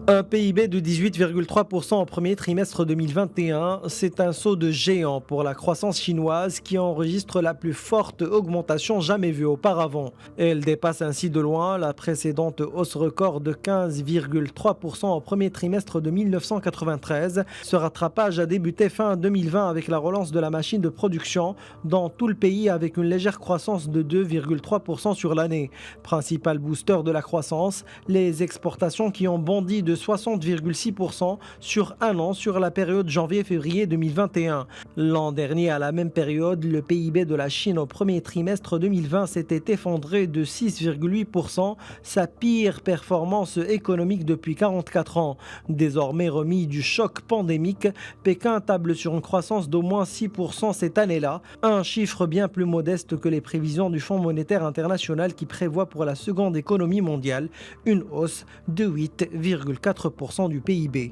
Un PIB de 18,3% au premier trimestre 2021, c'est un saut de géant pour la croissance chinoise qui enregistre la plus forte augmentation jamais vue auparavant. Elle dépasse ainsi de loin la précédente hausse record de 15,3% au premier trimestre de 1993. Ce rattrapage a débuté fin 2020 avec la relance de la machine de production dans tout le pays avec une légère croissance de 2,3% sur l'année. Principal booster de la croissance, les exportations qui ont bondi de 60,6% sur un an sur la période janvier-février 2021. L'an dernier, à la même période, le PIB de la Chine au premier trimestre 2020 s'était effondré de 6,8%, sa pire performance économique depuis 44 ans. Désormais remis du choc pandémique, Pékin table sur une croissance d'au moins 6% cette année-là, un chiffre bien plus modeste que les prévisions du Fonds monétaire international qui prévoit pour la seconde économie mondiale une hausse de 8,4% du PIB.